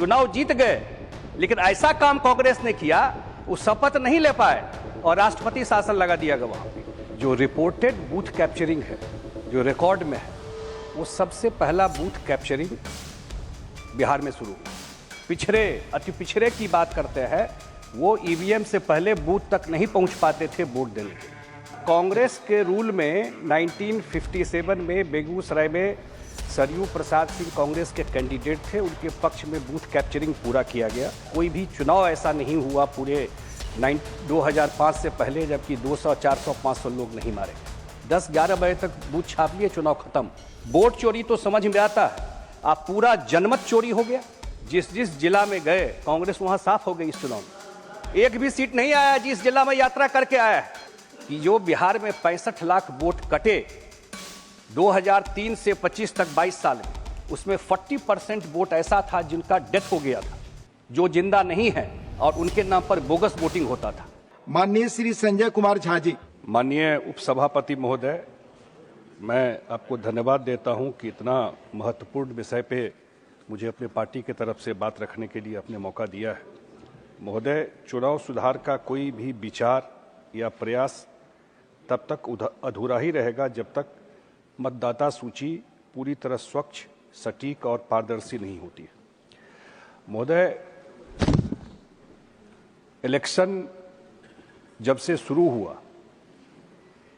चुनाव जीत गए, लेकिन ऐसा काम कांग्रेस ने किया, वो शपथ नहीं ले पाए और राष्ट्रपति शासन लगा दिया गया वहां पे। जो रिपोर्टेड बूथ कैप्चरिंग है, जो रिकॉर्ड में है, वो सबसे पहला बूथ कैप्चरिंग बिहार में शुरू हुआ। पिछड़े, अति पिछड़े की बात करते हैं, वो ईवीएम से पहले बूथ तक नहीं पहुंच पाते थे वोट देने के। कांग्रेस के रूल में 1957 में बेगूसराय में सरयू प्रसाद सिंह कांग्रेस के कैंडिडेट थे, उनके पक्ष में बूथ कैप्चरिंग पूरा किया गया। कोई भी चुनाव ऐसा नहीं हुआ पूरे 2005 से पहले जबकि 200, 400, 500 लोग नहीं मारे। 10-11 बजे तक बूथ छाप लिए, चुनाव खत्म। वोट चोरी तो समझ में आता है, आप पूरा जनमत चोरी हो गया। जिस जिस जिला में गए कांग्रेस वहां साफ हो गई। इस चुनाव में एक भी सीट नहीं आया जिस जिला में यात्रा करके आया है कि जो बिहार में 65 लाख वोट कटे 2003 से 25 तक 22 साल में, उसमें 40% वोट ऐसा था जिनका डेथ हो गया था, जो जिंदा नहीं है और उनके नाम पर बोगस वोटिंग होता था। माननीय श्री संजय कुमार झा जी। माननीय उपसभापति महोदय, मैं आपको धन्यवाद देता हूं कि इतना महत्वपूर्ण विषय पे मुझे अपने पार्टी की तरफ से बात रखने के लिए आपने मौका दिया है। महोदय, चुनाव सुधार का कोई भी विचार या प्रयास तब तक अधूरा ही रहेगा जब तक मतदाता सूची पूरी तरह स्वच्छ, सटीक और पारदर्शी नहीं होती है। महोदय, इलेक्शन जब से शुरू हुआ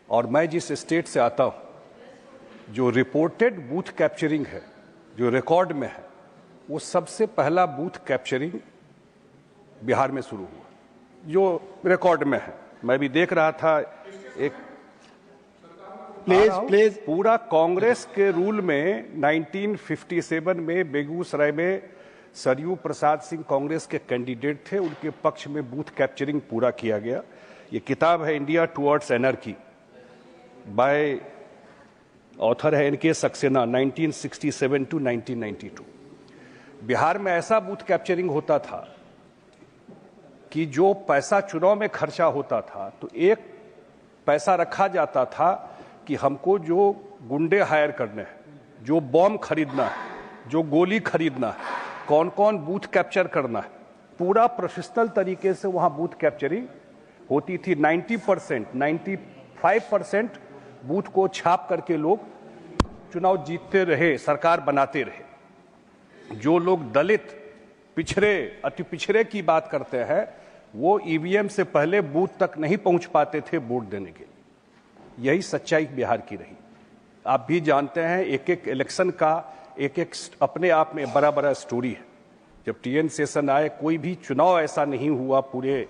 और मैं जिस स्टेट से आता हूं, जो रिपोर्टेड बूथ कैप्चरिंग है, जो रिकॉर्ड में है, वो सबसे पहला बूथ कैप्चरिंग बिहार में शुरू हुआ, जो रिकॉर्ड में है। मैं भी देख रहा था एक प्लीज पूरा कांग्रेस के रूल में 1957 में बेगूसराय में सरयू प्रसाद सिंह कांग्रेस के कैंडिडेट थे, उनके पक्ष में बूथ कैप्चरिंग पूरा किया गया। ये किताब है इंडिया टुवर्ड्स एनर्की, बाय ऑथर है एनके सक्सेना, 1967 टू 1992। बिहार में ऐसा बूथ कैप्चरिंग होता था कि जो पैसा चुनाव में खर्चा होता था तो एक पैसा रखा जाता था कि हमको जो गुंडे हायर करने हैं, जो बॉम्ब खरीदना है, जो गोली खरीदना है, कौन कौन बूथ कैप्चर करना है, पूरा प्रोफेशनल तरीके से वहां बूथ कैप्चरिंग होती थी। 90%, 95% बूथ को छाप करके लोग चुनाव जीतते रहे, सरकार बनाते रहे। जो लोग दलित, पिछड़े, अति पिछड़े की बात करते हैं, वो ईवीएम से पहले बूथ तक नहीं पहुंच पाते थे वोट देने के लिए। यही सच्चाई बिहार की रही। आप भी जानते हैं, एक एक इलेक्शन का एक एक अपने आप में बड़ा बड़ा स्टोरी है। जब टीएन सेशन आए, कोई भी चुनाव ऐसा नहीं हुआ पूरे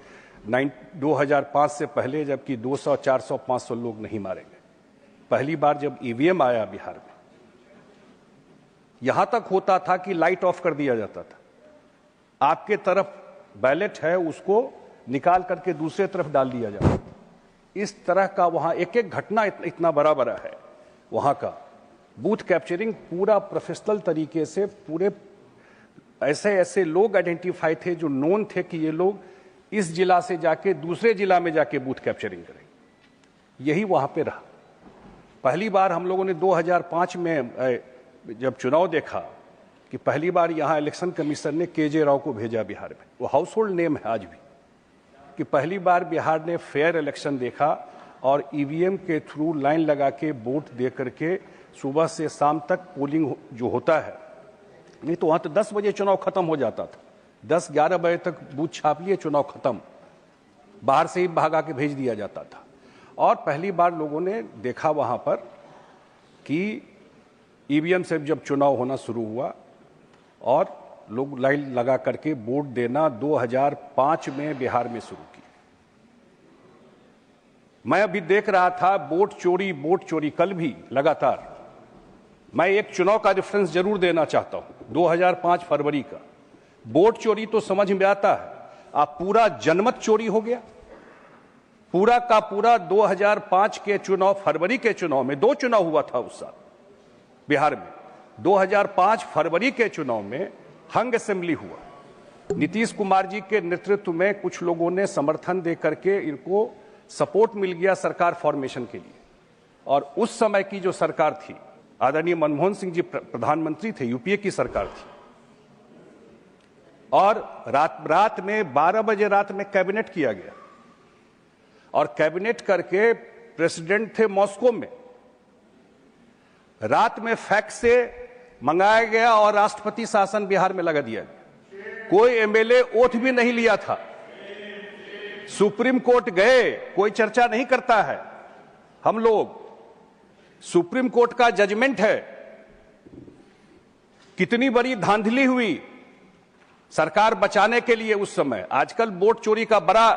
2005 से पहले जबकि 200, 400, 500 लोग नहीं मारे गए। पहली बार जब ईवीएम आया बिहार में, यहां तक होता था कि लाइट ऑफ कर दिया जाता था। आपके तरफ बैलेट है, उसको निकाल करके दूसरे तरफ डाल दिया जाता। इस तरह का वहां एक एक घटना इतना बड़ा बड़ा है। वहां का बूथ कैप्चरिंग पूरा प्रोफेशनल तरीके से, पूरे ऐसे ऐसे लोग आइडेंटिफाई थे जो नोन थे कि ये लोग इस जिला से जाके दूसरे जिला में जाके बूथ कैप्चरिंग करेंगे। यही वहां पे रहा। पहली बार हम लोगों ने 2005 में जब चुनाव देखा कि पहली बार यहां इलेक्शन कमीशन ने केजे राव को भेजा बिहार में। वो हाउस होल्ड नेम है आज भी, कि पहली बार बिहार ने फेयर इलेक्शन देखा और ईवीएम के थ्रू लाइन लगा के वोट दे करके सुबह से शाम तक पोलिंग जो होता है। नहीं तो वहां तो 10 बजे चुनाव खत्म हो जाता था, 10-11 बजे तक बूथ छाप लिए, चुनाव खत्म, बाहर से ही भागा के भेज दिया जाता था। और पहली बार लोगों ने देखा वहां पर कि ईवीएम से जब चुनाव होना शुरू हुआ और लोग लाइन लगा करके वोट देना 2005 में बिहार में शुरू की। मैं अभी देख रहा था वोट चोरी कल भी लगातार। मैं एक चुनाव का रेफरेंस जरूर देना चाहता हूं, 2005 फरवरी का। वोट चोरी तो समझ में आता है, आप पूरा जनमत चोरी हो गया। पूरा का पूरा 2005 के चुनाव, फरवरी के चुनाव में 2 चुनाव हुआ था उस साल बिहार में। 2005 फरवरी के चुनाव में हंग असेंबली हुआ। नीतीश कुमार जी के नेतृत्व में कुछ लोगों ने समर्थन दे करके इनको सपोर्ट मिल गया सरकार फॉर्मेशन के लिए। और उस समय की जो सरकार थी, आदरणीय मनमोहन सिंह जी प्रधानमंत्री थे, यूपीए की सरकार थी। और रात में 12 बजे रात में कैबिनेट किया गया और कैबिनेट करके प्रेसिडेंट थे मॉस्को में, रात में फैक्स से मंगाया गया और राष्ट्रपति शासन बिहार में लगा दिया गया। कोई एमएलए ओथ भी नहीं लिया था। सुप्रीम कोर्ट गए, कोई चर्चा नहीं करता है। हम लोग, सुप्रीम कोर्ट का जजमेंट है। कितनी बड़ी धांधली हुई सरकार बचाने के लिए उस समय। आजकल वोट चोरी का बड़ा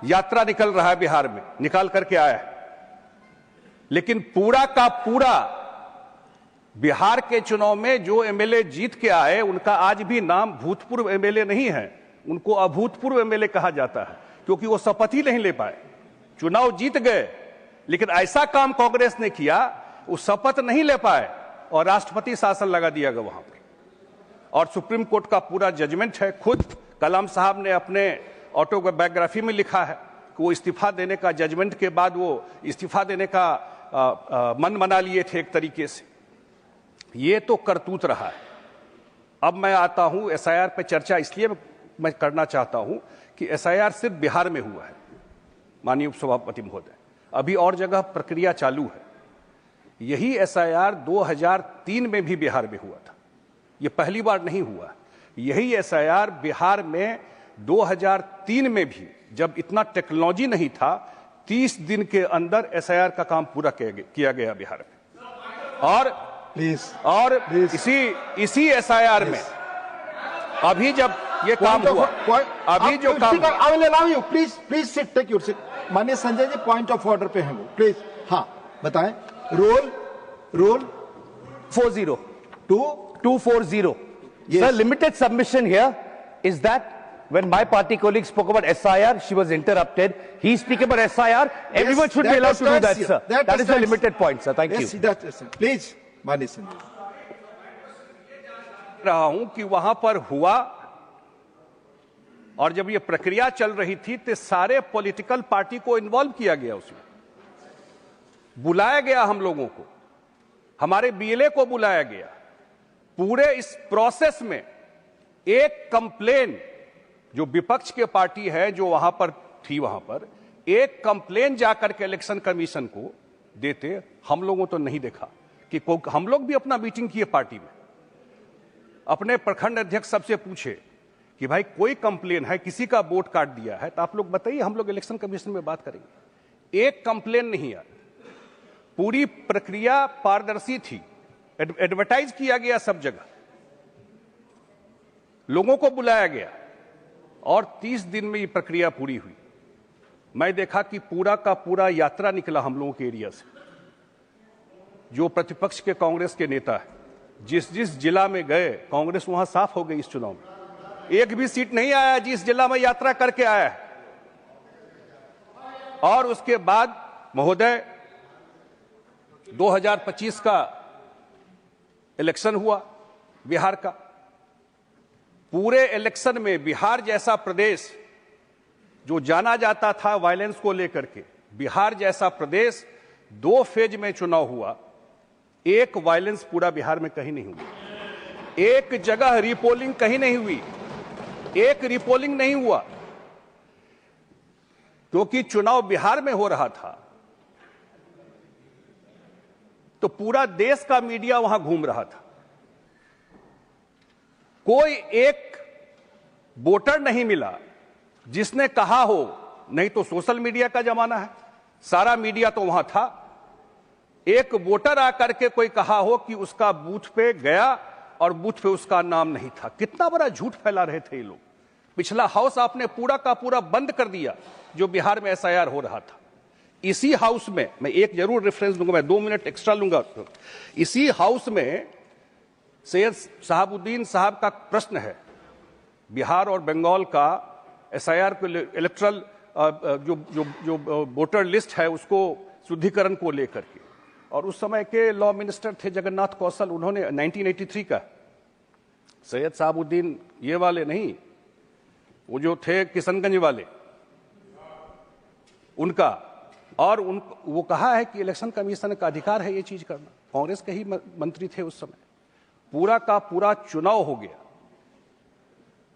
यात्रा निकल रहा है बिहार में, निकाल करके आया है, लेकिन पूरा का पूरा बिहार के चुनाव में जो एमएलए जीत के आए उनका आज भी नाम भूतपूर्व एमएलए नहीं है, उनको अभूतपूर्व एमएलए कहा जाता है, क्योंकि वो शपथ ही नहीं ले पाए। चुनाव जीत गए लेकिन ऐसा काम कांग्रेस ने किया, वो शपथ नहीं ले पाए और राष्ट्रपति शासन लगा दिया गया वहां पर। और सुप्रीम कोर्ट का पूरा जजमेंट है। खुद कलाम साहब ने अपने ऑटोबायोग्राफी में लिखा है कि वो इस्तीफा देने का, जजमेंट के बाद वो इस्तीफा देने का मन बना लिए थे एक तरीके से। ये तो करतूत रहा है। अब मैं आता हूं एसआईआर पे चर्चा इसलिए मैं करना चाहता हूं कि एसआईआर सिर्फ बिहार में हुआ है माननीय उपसभापति महोदय, अभी और जगह प्रक्रिया चालू है। यही एसआईआर 2003 में भी बिहार में हुआ था, ये पहली बार नहीं हुआ। यही एसआईआर बिहार में 2003 में भी, जब इतना टेक्नोलॉजी नहीं था, 30 दिन के अंदर एसआईआर का काम पूरा किया गया बिहार में। और इसी एसआईआर में अभी जब ये काम हुआ, अभी जो काम, I will allow you, please sit, take your seat. माननीय Sanjay ji point of order पे हैं वो, प्लीज। हाँ बताएं। Roll 40 2 240. Yes. Sir, limited submission here is that when my party colleague spoke about SIR, she was interrupted. He speaking about SIR. Everyone should be allowed to do that, sir. That is the limited point, sir. Thank you. Yes, please, माननीय संजय। रहा हूं कि वहां पर हुआ और जब ये प्रक्रिया चल रही थी तो सारे पॉलिटिकल पार्टी को इन्वॉल्व किया गया, उसमें बुलाया गया, हम लोगों को, हमारे बीएलए को बुलाया गया। पूरे इस प्रोसेस में एक कंप्लेन जो विपक्ष के पार्टी है जो वहां पर थी, वहां पर एक कंप्लेन जाकर के इलेक्शन कमीशन को देते हम लोगों तो नहीं देखा। कि हम लोग भी अपना मीटिंग किए पार्टी में, अपने प्रखंड अध्यक्ष सबसे पूछे कि भाई कोई कंप्लेन है, किसी का वोट काट दिया है तो आप लोग बताइए, हम लोग इलेक्शन कमीशन में बात करेंगे। एक कंप्लेन नहीं आया। पूरी प्रक्रिया पारदर्शी थी, एडवर्टाइज किया गया सब जगह, लोगों को बुलाया गया और 30 दिन में ये प्रक्रिया पूरी हुई। मैं देखा कि पूरा का पूरा यात्रा निकला हम लोगों के एरिया से। जो प्रतिपक्ष के कांग्रेस के नेता है, जिस जिस जिला में गए, कांग्रेस वहां साफ हो गई इस चुनाव में। एक भी सीट नहीं आया जिस जिला में यात्रा करके आया है। और उसके बाद महोदय 2025 का इलेक्शन हुआ बिहार का। पूरे इलेक्शन में बिहार जैसा प्रदेश जो जाना जाता था वायलेंस को लेकर के, बिहार जैसा प्रदेश 2 फेज में चुनाव हुआ, एक वायलेंस पूरा बिहार में कहीं नहीं हुई। एक जगह रीपोलिंग कहीं नहीं हुई, एक रीपोलिंग नहीं हुआ, क्योंकि चुनाव बिहार में हो रहा था तो पूरा देश का मीडिया वहां घूम रहा था। कोई एक वोटर नहीं मिला जिसने कहा हो, नहीं तो सोशल मीडिया का जमाना है, सारा मीडिया तो वहां था। एक वोटर आकर के कोई कहा हो कि उसका बूथ पे गया और बूथ पे उसका नाम नहीं था। कितना बड़ा झूठ फैला रहे थे ये लोग। पिछला हाउस आपने पूरा का पूरा बंद कर दिया जो बिहार में एसआईआर हो रहा था। इसी हाउस में, मैं एक जरूर रेफरेंस दूंगा, मैं 2 मिनट एक्स्ट्रा लूंगा। इसी हाउस में सैयद शहाबुद्दीन साहब का प्रश्न है बिहार और बंगाल का एसआईआर को, इलेक्ट्रल जो वोटर लिस्ट है उसको शुद्धिकरण को लेकर के। और उस समय के लॉ मिनिस्टर थे जगन्नाथ कौशल, उन्होंने 1983 का, सैयद शहाबुद्दीन ये वाले नहीं, वो जो थे किशनगंज वाले, उनका, और वो कहा है कि इलेक्शन कमीशन का अधिकार है ये चीज करना। कांग्रेस के ही मंत्री थे उस समय। पूरा का पूरा चुनाव हो गया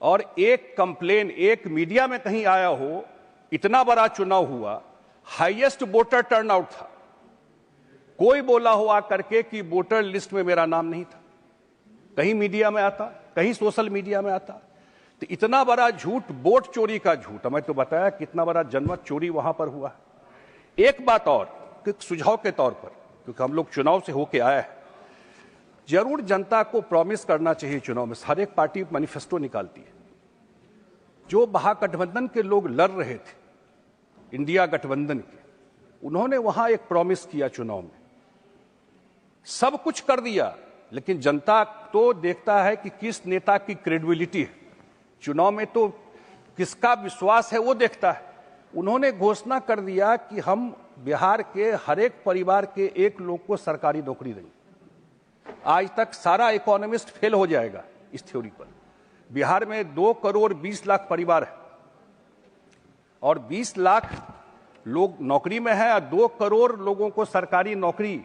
और एक कंप्लेन एक मीडिया में कहीं आया हो, इतना बड़ा चुनाव हुआ, हाईएस्ट वोटर टर्नआउट था, कोई बोला हो आकर के कि वोटर लिस्ट में मेरा नाम नहीं था, कहीं मीडिया में आता, कहीं सोशल मीडिया में आता। तो इतना बड़ा झूठ, वोट चोरी का झूठ, हमें तो बताया कितना बड़ा जनमत चोरी वहां पर हुआ। एक बात और, सुझाव के तौर पर, क्योंकि हम लोग चुनाव से होके आए हैं, जरूर जनता को प्रॉमिस करना चाहिए चुनाव में। हर एक पार्टी मैनिफेस्टो निकालती है। जो महागठबंधन के लोग लड़ रहे थे, इंडिया गठबंधन के, उन्होंने वहां एक प्रॉमिस किया चुनाव में, सब कुछ कर दिया, लेकिन जनता तो देखता है कि किस नेता की क्रेडिबिलिटी है, चुनाव में तो किसका विश्वास है वो देखता है। उन्होंने घोषणा कर दिया कि हम बिहार के हर एक परिवार के एक लोग को सरकारी नौकरी देंगे। आज तक सारा इकोनॉमिस्ट फेल हो जाएगा इस थ्योरी पर। बिहार में 2 करोड़ 20 लाख परिवार है और 20 लाख लोग नौकरी में है और 2 करोड़ लोगों को सरकारी नौकरी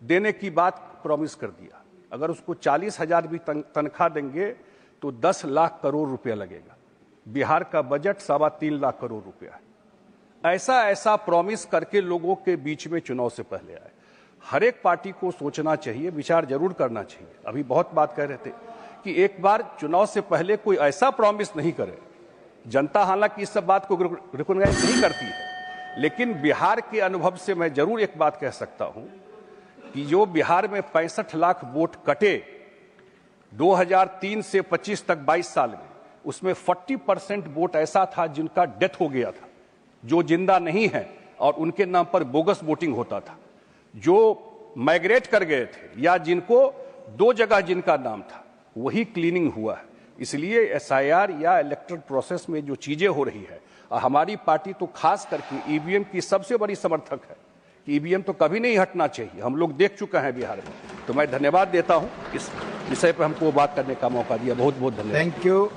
देने की बात प्रॉमिस कर दिया। अगर उसको 40,000 भी तनख्वाह देंगे तो 10 लाख करोड़ रुपया लगेगा। बिहार का बजट 3.25 लाख करोड़ रुपया है। ऐसा प्रॉमिस करके लोगों के बीच में चुनाव से पहले आए। हर एक पार्टी को सोचना चाहिए, विचार जरूर करना चाहिए। अभी बहुत बात कह रहे थे कि एक बार चुनाव से पहले कोई ऐसा प्रॉमिस नहीं करे। जनता हालांकि इस सब बात को रिकॉग्नाइज नहीं करती है, लेकिन बिहार के अनुभव से मैं जरूर एक बात कह सकता हूं कि जो बिहार में 65 लाख वोट कटे 2003 से 25 तक 22 साल में, उसमें 40% वोट ऐसा था जिनका डेथ हो गया था, जो जिंदा नहीं है और उनके नाम पर बोगस वोटिंग होता था, जो माइग्रेट कर गए थे या जिनको 2 जगह जिनका नाम था, वही क्लीनिंग हुआ है। इसलिए एसआईआर या इलेक्टोरल प्रोसेस में जो चीजें हो रही है, हमारी पार्टी तो खास करके ईवीएम की सबसे बड़ी समर्थक है कि ईवीएम तो कभी नहीं हटना चाहिए। हम लोग देख चुके हैं बिहार में। तो मैं धन्यवाद देता हूं इस विषय पर हमको बात करने का मौका दिया। बहुत बहुत धन्यवाद। Thank you.